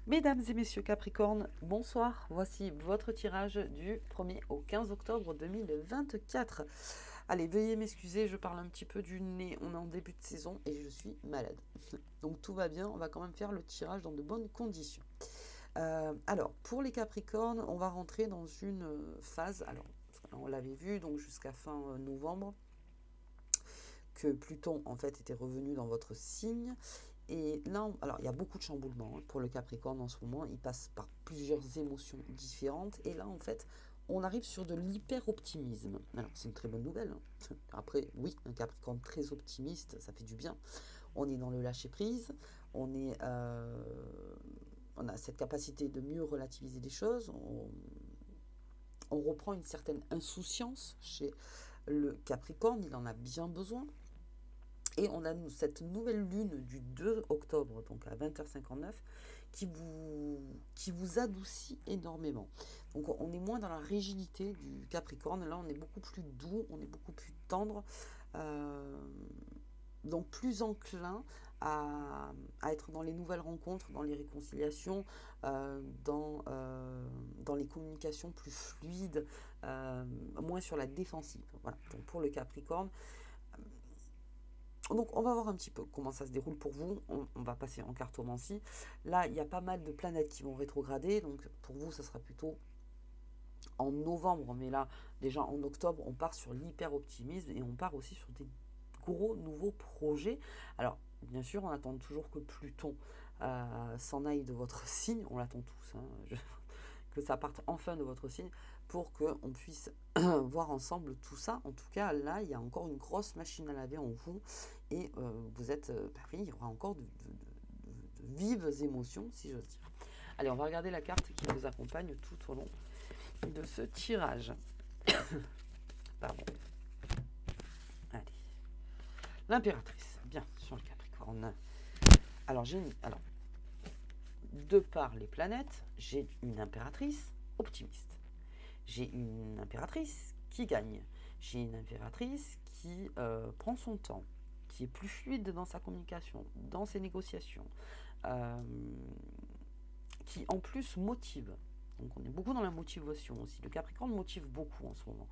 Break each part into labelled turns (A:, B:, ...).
A: Mesdames et messieurs Capricorne, bonsoir. Voici votre tirage du 1er au 15 octobre 2024. Allez, veuillez m'excuser, je parle un petit peu du nez. On est en début de saison et je suis malade. Donc tout va bien, on va quand même faire le tirage dans de bonnes conditions. Alors, pour les Capricornes, on va rentrer dans une phase. Alors, on l'avait vu, donc jusqu'à fin novembre, que Pluton en fait était revenu dans votre signe. Et là, alors il y a beaucoup de chamboulements pour le Capricorne en ce moment. Il passe par plusieurs émotions différentes. Et là, en fait, on arrive sur de l'hyper-optimisme. Alors, c'est une très bonne nouvelle. Après, oui, un Capricorne très optimiste, ça fait du bien. On est dans le lâcher-prise. On a cette capacité de mieux relativiser les choses. On reprend une certaine insouciance chez le Capricorne. Il en a bien besoin. Et on a cette nouvelle lune du 2 octobre, donc à 20h59, qui vous adoucit énormément. Donc on est moins dans la rigidité du Capricorne, là on est beaucoup plus doux, on est beaucoup plus tendre, euh, donc plus enclin à être dans les nouvelles rencontres, dans les réconciliations, dans les communications plus fluides, moins sur la défensive. Voilà. Donc pour le Capricorne, donc on va voir un petit peu comment ça se déroule pour vous. On va passer en cartomancie. Là, il y a pas mal de planètes qui vont rétrograder. Donc pour vous, ça sera plutôt en novembre. Mais là, déjà en octobre, on part sur l'hyper-optimisme et on part aussi sur des gros nouveaux projets. Alors, bien sûr, on attend toujours que Pluton s'en aille de votre signe. On l'attend tous. Que ça parte enfin de votre signe pour qu'on puisse voir ensemble tout ça. En tout cas, là, il y a encore une grosse machine à laver en vous et vous êtes, oui, il y aura encore de vives émotions, si j'ose dire. Allez, on va regarder la carte qui vous accompagne tout au long de ce tirage. Pardon. Allez. L'impératrice. Bien, sur le Capricorne. Alors, de par les planètes, j'ai une impératrice optimiste. J'ai une impératrice qui gagne. J'ai une impératrice qui prend son temps, qui est plus fluide dans sa communication, dans ses négociations, euh, qui en plus motive. Donc on est beaucoup dans la motivation aussi. Le Capricorne motive beaucoup en ce moment.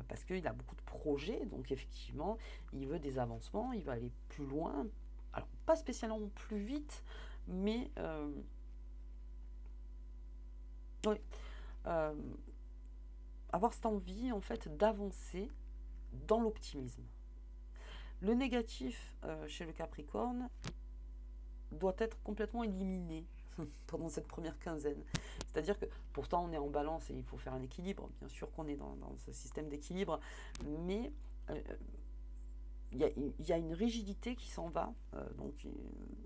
A: Parce qu'il a beaucoup de projets, donc effectivement, il veut des avancements, il veut aller plus loin. Alors, pas spécialement plus vite, mais oui, euh, avoir cette envie en fait d'avancer dans l'optimisme. Le négatif chez le Capricorne doit être complètement éliminé pendant cette première quinzaine. C'est-à-dire que pourtant on est en balance et il faut faire un équilibre. Bien sûr qu'on est dans ce système d'équilibre, mais il y a une rigidité qui s'en va.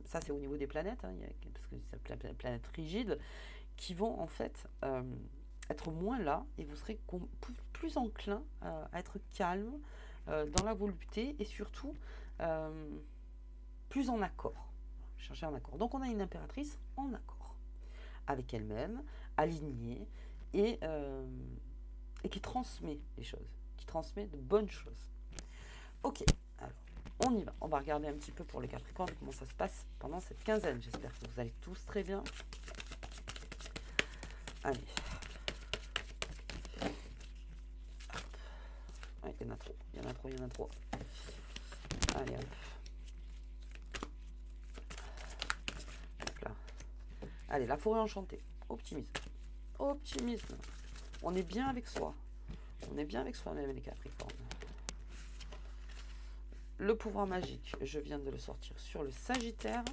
A: Ça c'est au niveau des planètes, parce que c'est la planète rigide, qui vont en fait être moins là et vous serez plus enclin à être calme dans la volupté et surtout plus en accord. Chercher un accord. Donc on a une impératrice en accord avec elle-même, alignée et qui transmet les choses, qui transmet de bonnes choses. Ok, alors on y va. On va regarder un petit peu pour les Capricornes comment ça se passe pendant cette quinzaine. J'espère que vous allez tous très bien. Allez. Ouais, il y en a trop, il y en a trop, il y en a trop. Allez, hop. Là. Allez, la forêt enchantée. Optimisme. Optimisme. On est bien avec soi. On est bien avec soi-même, les Capricornes. Le pouvoir magique, je viens de le sortir sur le Sagittaire.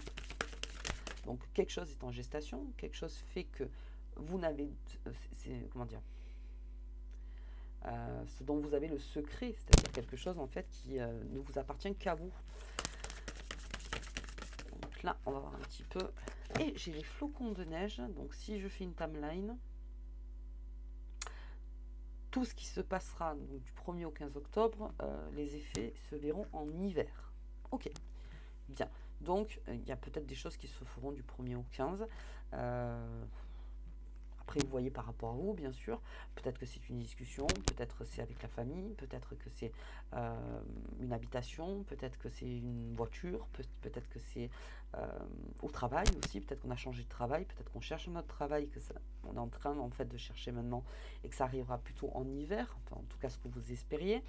A: Donc, quelque chose est en gestation. Quelque chose fait que vous n'avez... comment dire ce dont vous avez le secret, c'est-à-dire quelque chose en fait qui ne vous appartient qu'à vous. Donc là, on va voir un petit peu. Et j'ai les flocons de neige, donc si je fais une timeline, tout ce qui se passera donc, du 1er au 15 octobre, les effets se verront en hiver. Ok, bien. Donc, il y a peut-être des choses qui se feront du 1er au 15. Après, vous voyez par rapport à vous, bien sûr. Peut-être que c'est une discussion, peut-être c'est avec la famille, peut-être que c'est une habitation, peut-être que c'est une voiture, peut-être que c'est au travail aussi, peut-être qu'on a changé de travail, peut-être qu'on cherche un autre travail, on est en train en fait de chercher maintenant et que ça arrivera plutôt en hiver, enfin, en tout cas ce que vous espériez.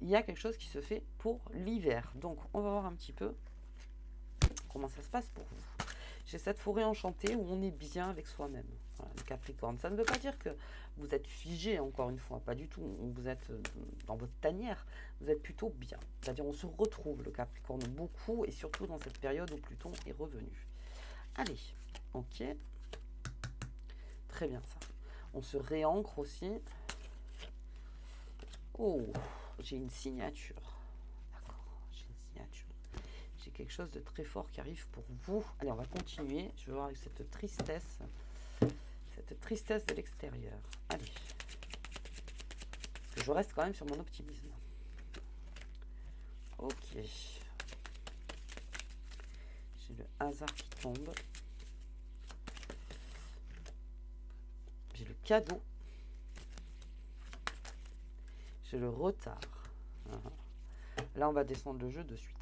A: Il y a quelque chose qui se fait pour l'hiver. Donc on va voir un petit peu comment ça se passe pour vous. J'ai cette forêt enchantée où on est bien avec soi-même. Voilà, le Capricorne. Ça ne veut pas dire que vous êtes figé, encore une fois, pas du tout. Vous êtes dans votre tanière, vous êtes plutôt bien. C'est-à-dire on se retrouve, le Capricorne, beaucoup, et surtout dans cette période où Pluton est revenu. Allez, ok. Très bien ça. On se réancre aussi. Oh, j'ai une signature. D'accord, j'ai une signature. J'ai quelque chose de très fort qui arrive pour vous. Allez, on va continuer. Je vais voir avec cette tristesse de l'extérieur. Allez. Parce que je reste quand même sur mon optimisme. Ok. J'ai le hasard qui tombe. J'ai le cadeau. J'ai le retard. Là, on va descendre le jeu de suite.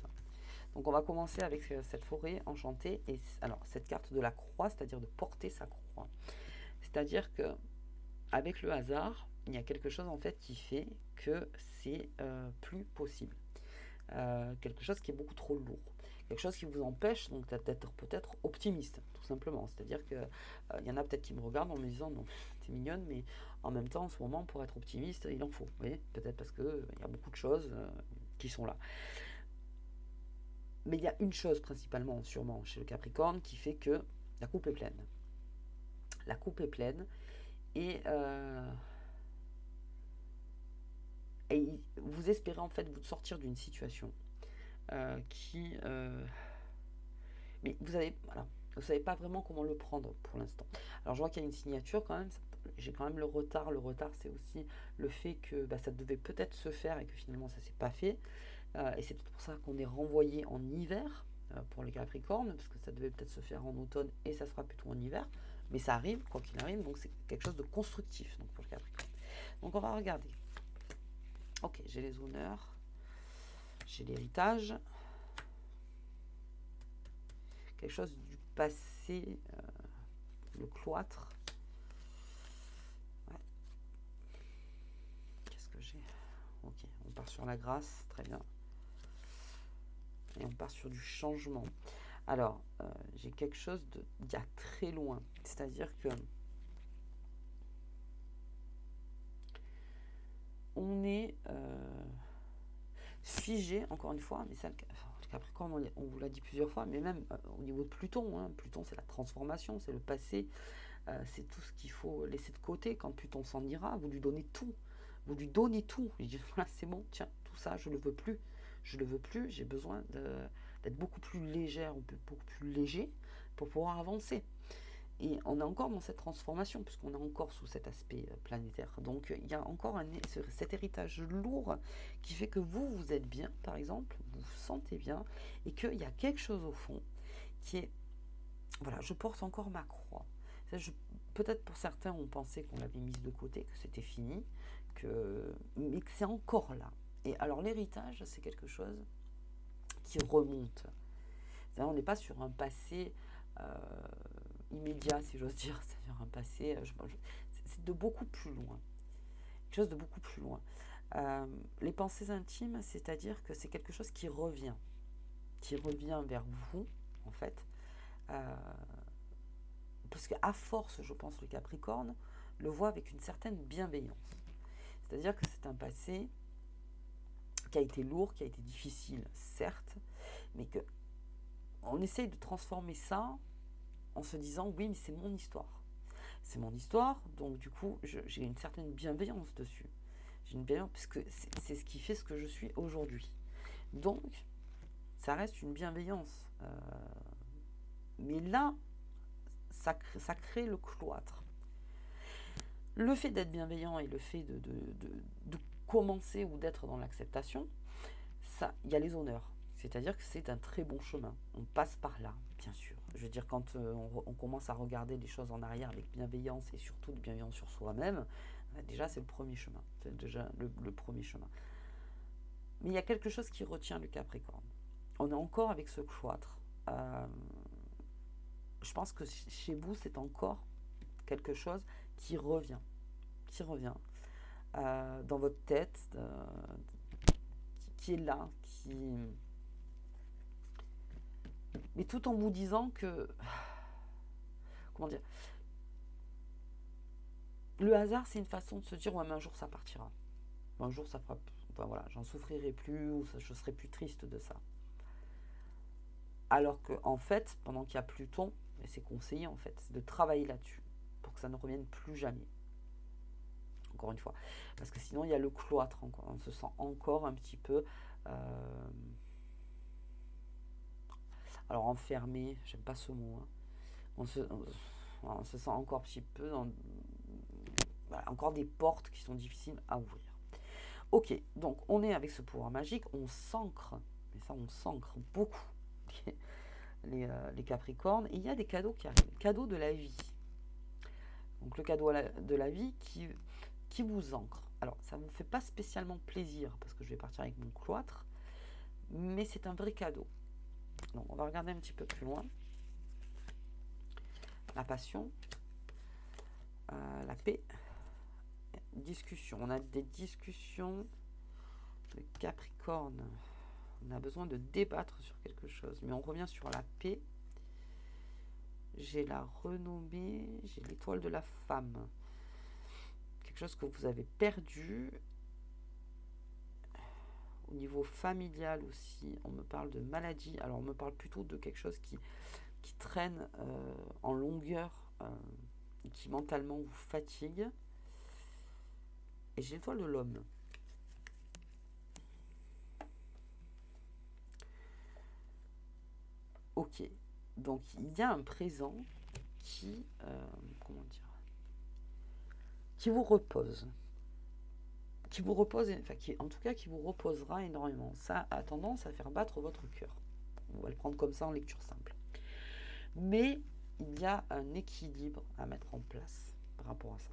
A: Donc, on va commencer avec cette forêt enchantée. Et alors, cette carte de la croix, c'est-à-dire de porter sa croix. C'est-à-dire que avec le hasard, il y a quelque chose en fait qui fait que c'est plus possible. Quelque chose qui est beaucoup trop lourd. Quelque chose qui vous empêche donc d'être peut-être optimiste, tout simplement. C'est-à-dire que y en a peut-être qui me regardent en me disant non, t'es mignonne, mais en même temps, en ce moment, pour être optimiste, il en faut. Vous voyez, peut-être parce que il y a beaucoup de choses qui sont là. Mais il y a une chose principalement, sûrement, chez le Capricorne, qui fait que la coupe est pleine. La coupe est pleine et vous espérez en fait vous sortir d'une situation qui mais vous savez pas vraiment comment le prendre pour l'instant. Alors je vois qu'il y a une signature quand même, j'ai quand même le retard. Le retard, c'est aussi le fait que ça devait peut-être se faire et que finalement ça s'est pas fait. Et c'est peut-être pour ça qu'on est renvoyé en hiver pour les Capricornes, parce que ça devait peut-être se faire en automne et ça sera plutôt en hiver. Mais ça arrive, quoi qu'il arrive, donc c'est quelque chose de constructif donc, pour le Capricorne. Donc on va regarder. Ok, j'ai les honneurs, j'ai l'héritage, quelque chose du passé, le cloître. Ouais. Qu'est-ce que j'ai? Ok, on part sur la grâce, très bien. Et on part sur du changement. Alors, j'ai quelque chose d'il y a très loin. C'est-à-dire que on est figé, encore une fois, mais ça, le Capricorne, on vous l'a dit plusieurs fois, mais même au niveau de Pluton, hein, Pluton c'est la transformation, c'est le passé, c'est tout ce qu'il faut laisser de côté. Quand Pluton s'en ira, vous lui donnez tout. Vous lui donnez tout. Il dit, voilà, c'est bon, tiens, tout ça, je ne le veux plus. Je ne le veux plus, j'ai besoin d'être beaucoup plus légère, ou beaucoup plus léger pour pouvoir avancer. Et on est encore dans cette transformation, puisqu'on est encore sous cet aspect planétaire. Donc il y a encore cet héritage lourd qui fait que vous êtes bien, par exemple, vous vous sentez bien, et qu'il y a quelque chose au fond qui est, voilà, je porte encore ma croix. Peut-être pour certains, on pensait qu'on l'avait mise de côté, que c'était fini, mais que c'est encore là. Et alors l'héritage, c'est quelque chose qui remonte. C'est-à-dire, on n'est pas sur un passé immédiat, si j'ose dire, c'est-à-dire un passé, c'est de beaucoup plus loin, quelque chose de beaucoup plus loin. Les pensées intimes, c'est-à-dire que c'est quelque chose qui revient vers vous, en fait, parce qu'à force, je pense, le Capricorne le voit avec une certaine bienveillance. C'est-à-dire que c'est un passé qui a été lourd, qui a été difficile, certes, mais que on essaye de transformer ça en se disant oui, mais c'est mon histoire. C'est mon histoire, donc du coup, j'ai une certaine bienveillance dessus. J'ai une bienveillance puisque c'est ce qui fait ce que je suis aujourd'hui. Donc, ça reste une bienveillance. Mais là, ça crée le cloître. Le fait d'être bienveillant et le fait de commencer ou d'être dans l'acceptation, ça, il y a les honneurs. C'est-à-dire que c'est un très bon chemin. On passe par là, bien sûr. je veux dire, quand on commence à regarder les choses en arrière avec bienveillance et surtout de bienveillance sur soi-même, déjà c'est le premier chemin. C'est déjà le premier chemin. Mais il y a quelque chose qui retient le Capricorne. On est encore avec ce cloître. Je pense que chez vous, c'est encore quelque chose qui revient. Qui revient. Dans votre tête, qui est là, mais tout en vous disant que, comment dire, le hasard, c'est une façon de se dire, ouais, mais un jour ça partira. Un jour ça fera, enfin, voilà, j'en souffrirai plus, ou je serai plus triste de ça. Alors que, en fait, pendant qu'il y a Pluton, et c'est conseillé en fait, c'est de travailler là-dessus, pour que ça ne revienne plus jamais. Encore une fois. Parce que sinon, il y a le cloître encore. On se sent encore un petit peu... alors, enfermé, j'aime pas ce mot. Hein. On se sent encore un petit peu dans... Voilà, encore des portes qui sont difficiles à ouvrir. Ok, donc on est avec ce pouvoir magique, on s'ancre, mais ça on s'ancre beaucoup, les Capricornes, et il y a des cadeaux qui arrivent, cadeaux de la vie. Donc le cadeau de la vie qui vous ancre. Alors ça ne vous fait pas spécialement plaisir, parce que je vais partir avec mon cloître, mais c'est un vrai cadeau. Donc on va regarder un petit peu plus loin. La passion, la paix, discussion. On a des discussions de Capricorne. On a besoin de débattre sur quelque chose. Mais on revient sur la paix. J'ai la renommée. J'ai l'étoile de la femme. Quelque chose que vous avez perdu. Au niveau familial aussi, on me parle de maladie. Alors on me parle plutôt de quelque chose qui traîne en longueur et qui mentalement vous fatigue. Et j'ai l'étoile de l'homme. Ok, donc il y a un présent qui, comment dire, qui vous repose, enfin en tout cas qui vous reposera énormément. Ça a tendance à faire battre votre cœur. On va le prendre comme ça en lecture simple. Mais il y a un équilibre à mettre en place par rapport à ça.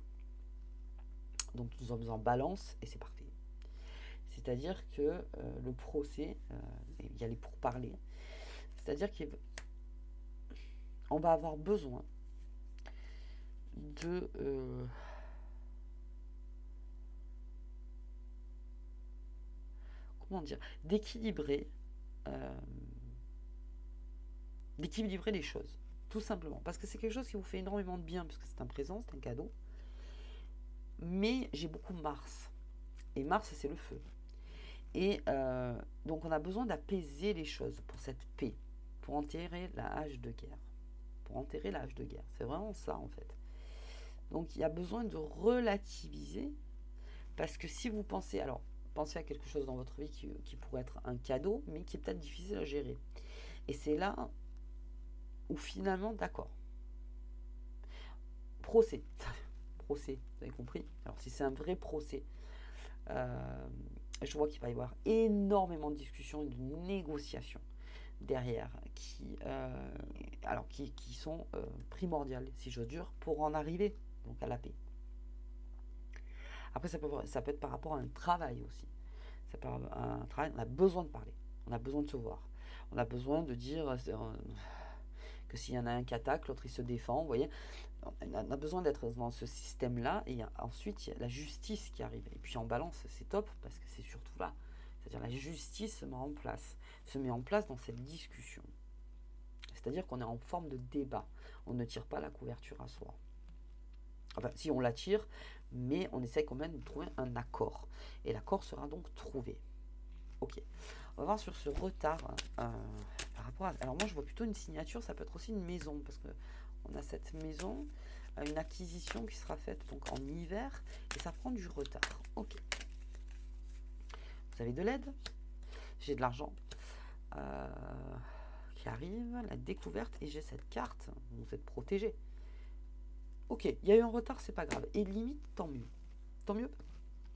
A: Donc nous sommes en balance et c'est parfait. C'est-à-dire que le procès, il y a les pourparlers. C'est-à-dire qu'on va avoir besoin de comment dire, d'équilibrer les choses, tout simplement, parce que c'est quelque chose qui vous fait énormément de bien, puisque c'est un présent, c'est un cadeau. Mais j'ai beaucoup Mars, et Mars c'est le feu, et donc on a besoin d'apaiser les choses pour cette paix, pour enterrer la hache de guerre, c'est vraiment ça en fait. Donc il y a besoin de relativiser, parce que si vous pensez, alors pensez à quelque chose dans votre vie qui pourrait être un cadeau, mais qui est peut-être difficile à gérer. Et c'est là où finalement, d'accord, procès, vous avez compris. Alors si c'est un vrai procès, je vois qu'il va y avoir énormément de discussions et de négociations derrière qui sont primordiales, si j'ose dire, pour en arriver donc à la paix. Après, ça peut être par rapport à un travail aussi. Ça peut être un travail, on a besoin de parler, on a besoin de se voir, on a besoin de dire que s'il y en a un qui attaque, l'autre il se défend, vous voyez. On a besoin d'être dans ce système-là, et ensuite il y a la justice qui arrive. Et puis en balance, c'est top, parce que c'est surtout là. C'est-à-dire la justice se met en place dans cette discussion. C'est-à-dire qu'on est en forme de débat. On ne tire pas la couverture à soi. Enfin, si on la tire, mais on essaye quand même de trouver un accord. Et l'accord sera donc trouvé. Ok. On va voir sur ce retard par rapport à... Alors moi, je vois plutôt une signature, ça peut être aussi une maison, parce que on a cette maison, une acquisition qui sera faite donc en hiver, et ça prend du retard. Ok. Vous avez de l'aide, j'ai de l'argent qui arrive, la découverte, et j'ai cette carte, vous êtes protégé. Ok, il y a eu un retard, c'est pas grave. Et limite, tant mieux. Tant mieux,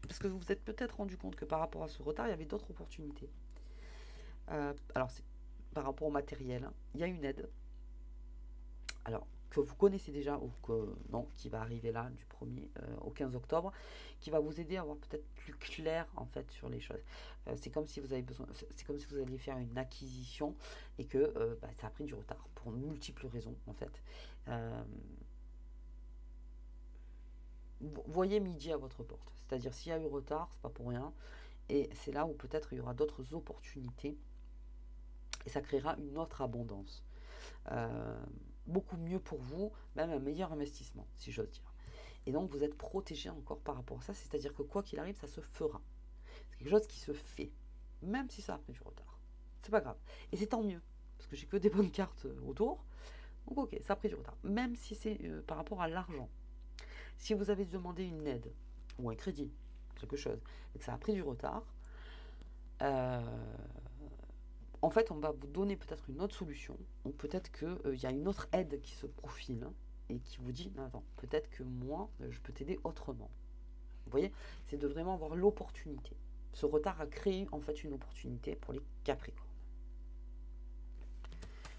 A: parce que vous vous êtes peut-être rendu compte que par rapport à ce retard, il y avait d'autres opportunités. Alors, c'est par rapport au matériel, hein, il y a une aide. alors que vous connaissez déjà ou que non, qui va arriver là du 1er au 15 octobre, qui va vous aider à avoir peut-être plus clair en fait sur les choses. C'est comme si vous avez besoin, c'est comme si vous alliez faire une acquisition et que ça a pris du retard pour multiples raisons en fait. Euh, vous voyez midi à votre porte, c'est-à-dire s'il y a eu retard, c'est pas pour rien, et c'est là où peut-être il y aura d'autres opportunités et ça créera une autre abondance. Euh, Beaucoup mieux pour vous, même un meilleur investissement, si j'ose dire. Et donc vous êtes protégé encore par rapport à ça, c'est-à-dire que quoi qu'il arrive, ça se fera. C'est quelque chose qui se fait, même si ça a pris du retard. C'est pas grave. Et c'est tant mieux, parce que j'ai que des bonnes cartes autour. Donc ok, ça a pris du retard. Même si c'est par rapport à l'argent. Si vous avez demandé une aide, ou un crédit, quelque chose, et que ça a pris du retard, euh, en fait, on va vous donner peut-être une autre solution, ou peut-être qu'il y a une autre aide qui se profile, hein, et qui vous dit, non, attends, peut-être que moi, je peux t'aider autrement. Vous voyez, c'est de vraiment avoir l'opportunité. Ce retard a créé en fait une opportunité pour les Capricornes.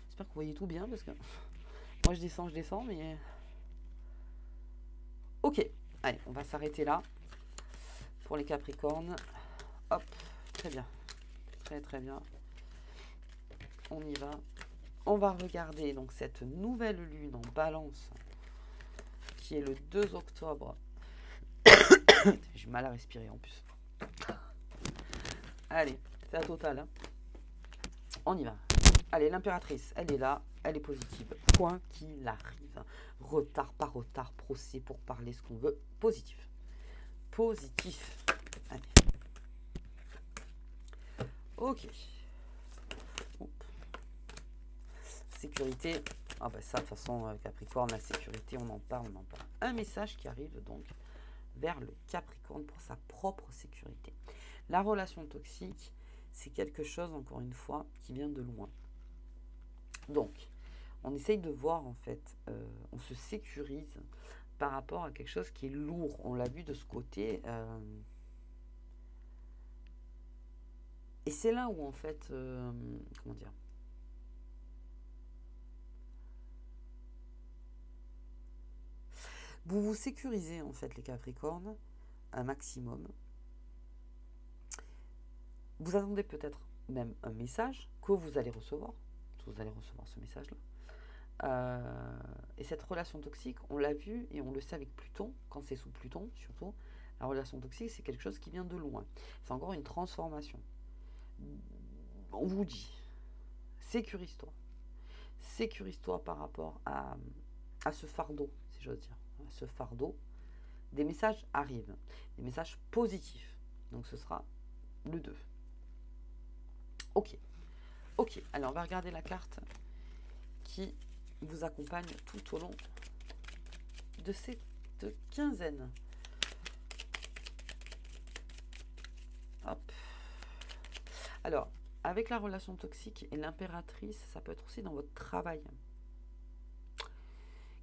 A: J'espère que vous voyez tout bien, parce que moi je descends, mais... Ok, allez, on va s'arrêter là pour les Capricornes. Hop, très bien, très très bien. On y va. On va regarder donc cette nouvelle lune en balance qui est le 2 octobre. J'ai mal à respirer en plus. Allez, c'est la totale. Hein. On y va. Allez, l'impératrice, elle est là, elle est positive. Quoi qu'il arrive. Retard par retard, procès pour parler ce qu'on veut. Positif. Positif. Allez. Ok. Oups. Sécurité. Ah bah ça, de toute façon, Capricorne, la sécurité, on en parle. Un message qui arrive donc vers le Capricorne pour sa propre sécurité. La relation toxique, c'est quelque chose, encore une fois, qui vient de loin. Donc, on essaye de voir, en fait, on se sécurise par rapport à quelque chose qui est lourd. On l'a vu de ce côté. Et c'est là où, en fait, comment dire, vous vous sécurisez, en fait, les Capricornes, un maximum. Vous attendez peut-être même un message que vous allez recevoir. Vous allez recevoir ce message-là. Et cette relation toxique, on l'a vu et on le sait avec Pluton, quand c'est sous Pluton surtout, la relation toxique c'est quelque chose qui vient de loin. C'est encore une transformation. On vous dit, sécurise-toi. Sécurise-toi par rapport à ce fardeau, si j'ose dire. À ce fardeau, des messages arrivent, des messages positifs. Donc ce sera le 2. Ok. Ok, alors on va regarder la carte qui vous accompagne tout au long de cette quinzaine. Hop. Alors, avec la relation toxique et l'impératrice, ça peut être aussi dans votre travail.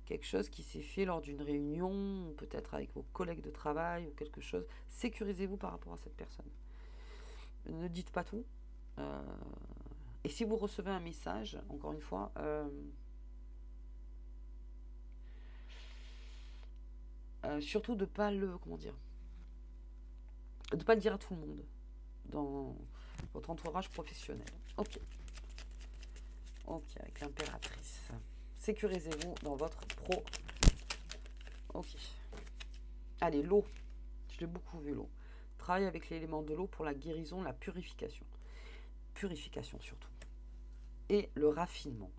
A: Quelque chose qui s'est fait lors d'une réunion, peut-être avec vos collègues de travail ou quelque chose. Sécurisez-vous par rapport à cette personne. Ne dites pas tout. Et si vous recevez un message, encore une fois, surtout de pas le, comment dire, de pas le dire à tout le monde dans votre entourage professionnel. Ok. Ok, avec l'impératrice. Sécurisez-vous dans votre pro. Ok. Allez, l'eau. Je l'ai beaucoup vu, l'eau. Travaille avec l'élément de l'eau pour la guérison, la purification. Purification surtout. Et le raffinement.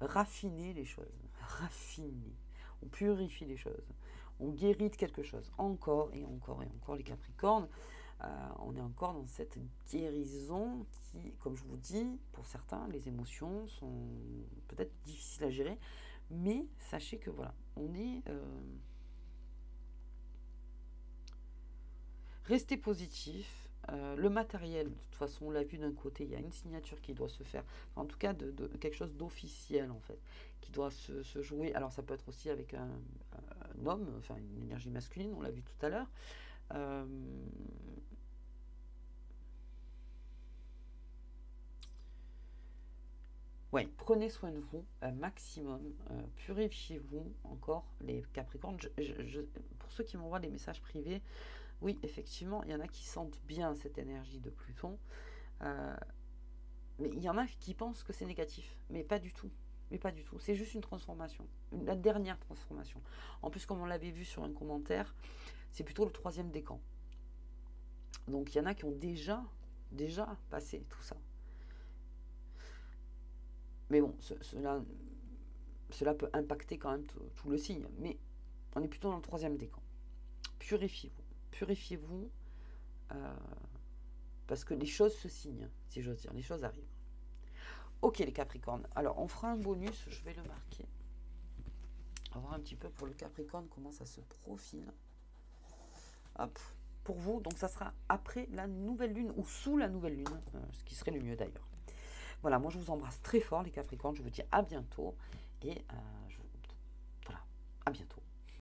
A: Raffiner les choses. Raffiner. On purifie les choses. On guérit de quelque chose. Encore et encore et encore, les Capricornes. On est encore dans cette guérison qui, comme je vous dis, pour certains, les émotions sont peut-être difficiles à gérer. Mais sachez que voilà, on est... restez positif. Le matériel, de toute façon, on l'a vu d'un côté, il y a une signature qui doit se faire, enfin, en tout cas de quelque chose d'officiel en fait, qui doit se jouer. Alors ça peut être aussi avec un homme, enfin une énergie masculine, on l'a vu tout à l'heure. Ouais, prenez soin de vous un maximum, purifiez-vous encore les Capricornes. Pour ceux qui m'envoient des messages privés, oui, effectivement, il y en a qui sentent bien cette énergie de Pluton, euh, mais il y en a qui pensent que c'est négatif, mais pas du tout. Mais pas du tout, c'est juste une transformation, la dernière transformation. En plus, comme on l'avait vu sur un commentaire, c'est plutôt le troisième décan. Donc il y en a qui ont déjà passé tout ça. Mais bon, cela peut impacter quand même tout le signe. Mais on est plutôt dans le troisième décan. Purifiez-vous. Purifiez-vous. euh, parce que les choses se signent, si j'ose dire. Les choses arrivent. Ok, les Capricornes. Alors, on fera un bonus. Je vais le marquer. On va voir un petit peu pour le Capricorne comment ça se profile. Hop. Pour vous, donc ça sera après la nouvelle lune ou sous la nouvelle lune, ce qui serait le mieux d'ailleurs. Voilà, moi je vous embrasse très fort les Capricornes, je vous dis à bientôt et voilà, à bientôt.